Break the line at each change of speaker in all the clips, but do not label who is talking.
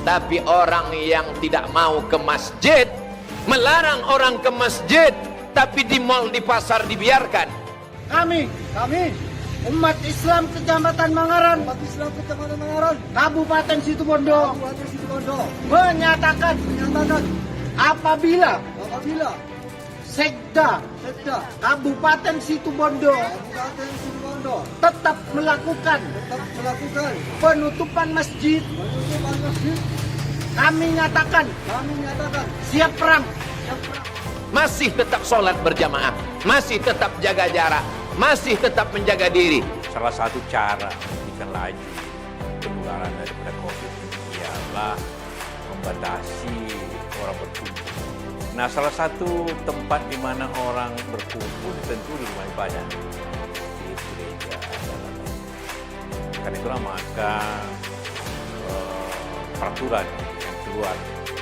Tapi orang yang tidak mau ke masjid, melarang orang ke masjid, tapi di mal, di pasar dibiarkan.
Kami umat Islam Kecamatan Mangaran, Kabupaten Situbondo, menyatakan apabila Sekda Kabupaten Situbondo tetap melakukan penutupan masjid, kami nyatakan siap perang.
Masih tetap sholat berjamaah, masih tetap jaga jarak, masih tetap menjaga diri.
Salah satu cara menghentikan laju penularan daripada COVID ialah membatasi orang berkumpul. Nah, salah satu tempat di mana orang berkumpul tentu di rumah ibadah, di gereja. Karena itulah maka peraturan yang keluar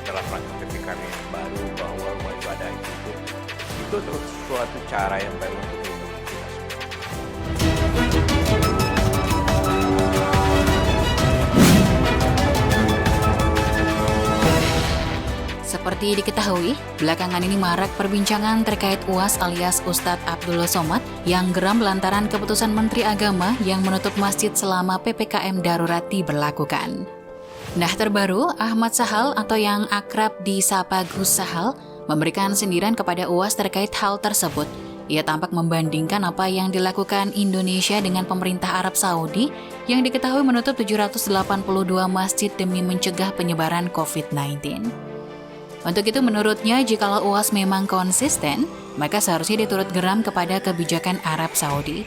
dalam rangka PPKM yang baru bahwa rumah ibadah itu terus suatu cara yang baik untuk melindungi kita semua.
Seperti diketahui, belakangan ini marak perbincangan terkait UAS alias Ustadz Abdullah Somad yang geram lantaran keputusan Menteri Agama yang menutup masjid selama PPKM darurat diberlakukan. Nah, terbaru, Ahmad Sahal atau yang akrab disapa Gus Sahal memberikan sindiran kepada UAS terkait hal tersebut. Ia tampak membandingkan apa yang dilakukan Indonesia dengan pemerintah Arab Saudi yang diketahui menutup 782 masjid demi mencegah penyebaran COVID-19. Untuk itu menurutnya, jikalau UAS memang konsisten, maka seharusnya dia turut geram kepada kebijakan Arab Saudi.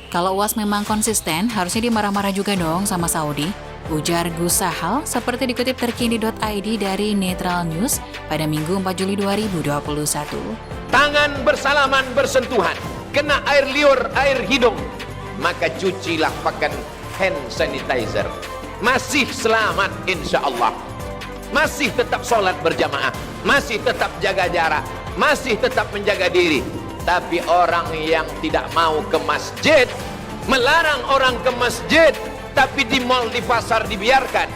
Kalau UAS memang konsisten, harusnya dia marah-marah juga dong sama Saudi, ujar Gus Sahal seperti dikutip terkini.id dari Netral News pada Minggu 4 Juli 2021.
Tangan bersalaman bersentuhan, kena air liur, air hidung, maka cucilah pakai hand sanitizer. Masih selamat insya Allah. Masih tetap sholat berjamaah, masih tetap jaga jarak, masih tetap menjaga diri. Tapi orang yang tidak mau ke masjid, melarang orang ke masjid, tapi di mal, di pasar dibiarkan.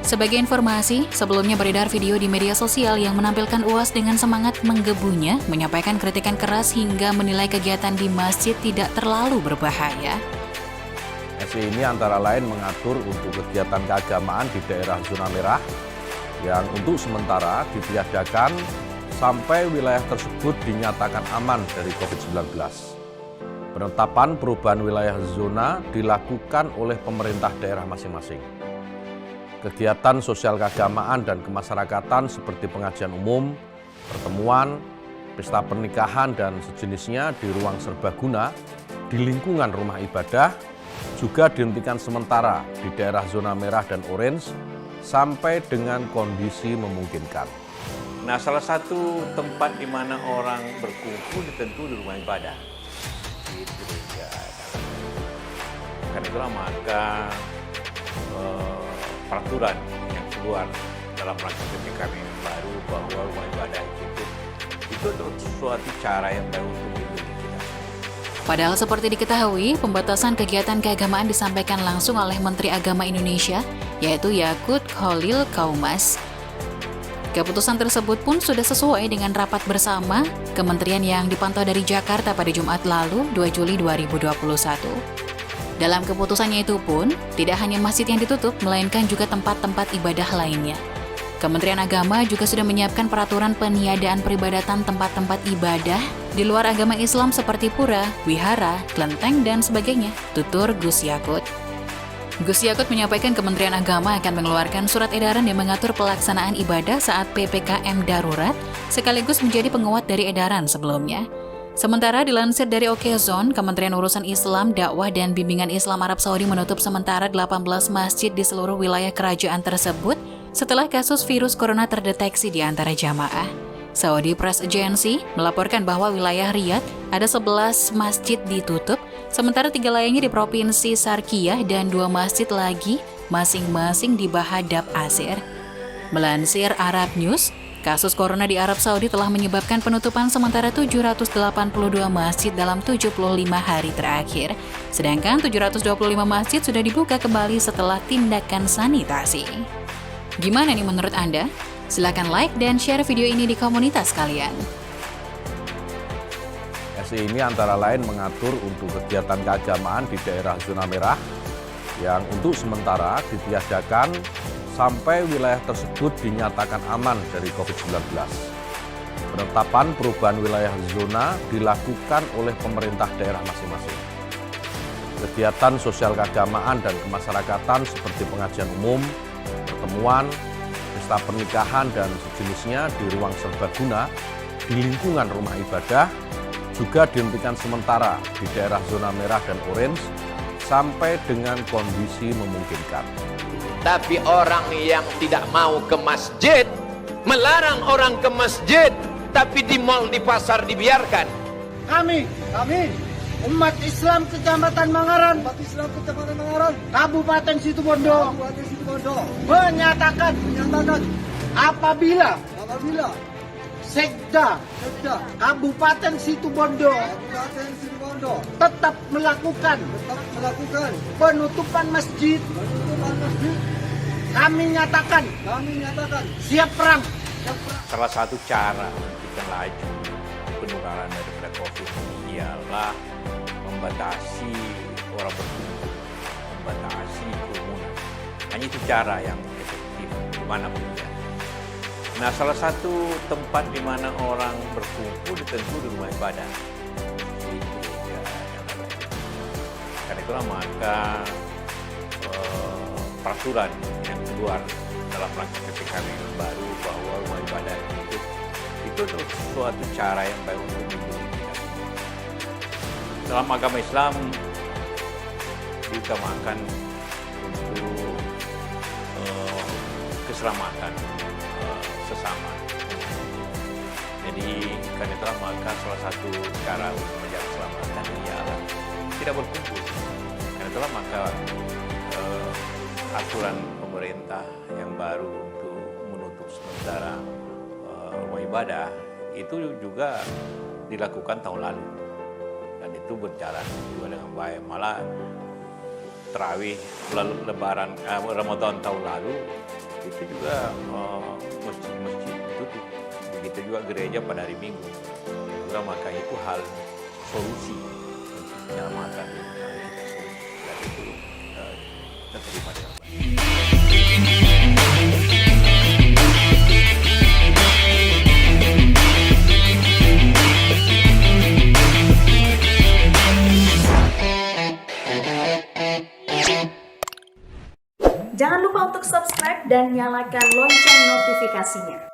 Sebagai informasi, sebelumnya beredar video di media sosial yang menampilkan UAS dengan semangat menggebunya, menyampaikan kritikan keras hingga menilai kegiatan di masjid tidak terlalu berbahaya.
SI ini antara lain mengatur untuk kegiatan keagamaan di daerah zona merah yang untuk sementara ditiadakan sampai wilayah tersebut dinyatakan aman dari COVID-19. Penetapan perubahan wilayah zona dilakukan oleh pemerintah daerah masing-masing. Kegiatan sosial keagamaan dan kemasyarakatan seperti pengajian umum, pertemuan, pesta pernikahan dan sejenisnya di ruang serbaguna di lingkungan rumah ibadah juga dihentikan sementara di daerah zona merah dan orange sampai dengan kondisi memungkinkan.
Nah, salah satu tempat di mana orang berkumpul tentu di rumah ibadah, di gereja. Karena itulah maka peraturan yang keluar dalam rangka PPKM yang baru bahwa rumah ibadah itu terus suatu cara yang baik untuk melindungi kita.
Padahal seperti diketahui, pembatasan kegiatan keagamaan disampaikan langsung oleh Menteri Agama Indonesia, yaitu Yakut Khalil Qaumas. Keputusan tersebut pun sudah sesuai dengan rapat bersama kementerian yang dipantau dari Jakarta pada Jumat lalu, 2 Juli 2021. Dalam keputusannya itu pun, tidak hanya masjid yang ditutup, melainkan juga tempat-tempat ibadah lainnya. Kementerian Agama juga sudah menyiapkan peraturan peniadaan peribadatan tempat-tempat ibadah di luar agama Islam seperti pura, wihara, kelenteng, dan sebagainya, tutur Gus Yakut. Gus Yakut menyampaikan Kementerian Agama akan mengeluarkan surat edaran yang mengatur pelaksanaan ibadah saat PPKM darurat, sekaligus menjadi penguat dari edaran sebelumnya. Sementara dilansir dari Okezone, Kementerian Urusan Islam, Dakwah dan Bimbingan Islam Arab Saudi menutup sementara 18 masjid di seluruh wilayah kerajaan tersebut setelah kasus virus corona terdeteksi di antara jamaah. Saudi Press Agency melaporkan bahwa wilayah Riyadh ada 11 masjid ditutup, sementara 3 lainnya di Provinsi Sarkiyah dan 2 masjid lagi masing-masing di Bahadab Asir. Melansir Arab News, kasus corona di Arab Saudi telah menyebabkan penutupan sementara 782 masjid dalam 75 hari terakhir, sedangkan 725 masjid sudah dibuka kembali setelah tindakan sanitasi. Gimana nih menurut Anda? Silahkan like dan share video ini di komunitas kalian.
SI ini antara lain mengatur untuk kegiatan keagamaan di daerah zona merah yang untuk sementara ditiadakan sampai wilayah tersebut dinyatakan aman dari COVID-19. Penetapan perubahan wilayah zona dilakukan oleh pemerintah daerah masing-masing. Kegiatan sosial keagamaan dan kemasyarakatan seperti pengajian umum, pertemuan, pesta pernikahan dan sejenisnya di ruang serbaguna di lingkungan rumah ibadah juga dihentikan sementara di daerah zona merah dan orange sampai dengan kondisi memungkinkan.
Tapi orang yang tidak mau ke masjid, melarang orang ke masjid, tapi di mal, di pasar dibiarkan.
Kami umat Islam Kecamatan Mangaran, Kabupaten Situbondo, menyatakan apabila Sekda Kabupaten Situbondo tetap melakukan penutupan masjid, kami nyatakan siap perang.
Salah satu cara kita laju penularan daripada COVID ini ialah membatasi orang berkumpul, membatasi kerumunan. Hanya itu cara yang efektif dimanapun ya. Nah, salah satu tempat di mana orang berkumpul tentu di rumah ibadah. Itu ya, karena itulah maka peraturan yang keluar dalam rangka PPKM yang baru bahwa rumah ibadah itu suatu cara yang baik untuk melindungi kita semua. Dalam agama Islam diutamakan untuk keselamatan sesama. Jadi karena itulah maka salah satu cara untuk menjaga keselamatan ialah tidak berkumpul. Karena itulah maka aturan pemerintah yang baru untuk menutup sementara rumah ibadah itu juga dilakukan tahun lalu dan itu berjalan juga dengan baik. Malah terawih lebaran Ramadan tahun lalu itu juga masjid-masjid ditutup, begitu juga gereja pada hari Minggu. Itulah maka itu hal solusi untuk menyelamatkan kita semua dan itu terima dengan baik.
Jangan lupa untuk subscribe dan nyalakan lonceng notifikasinya.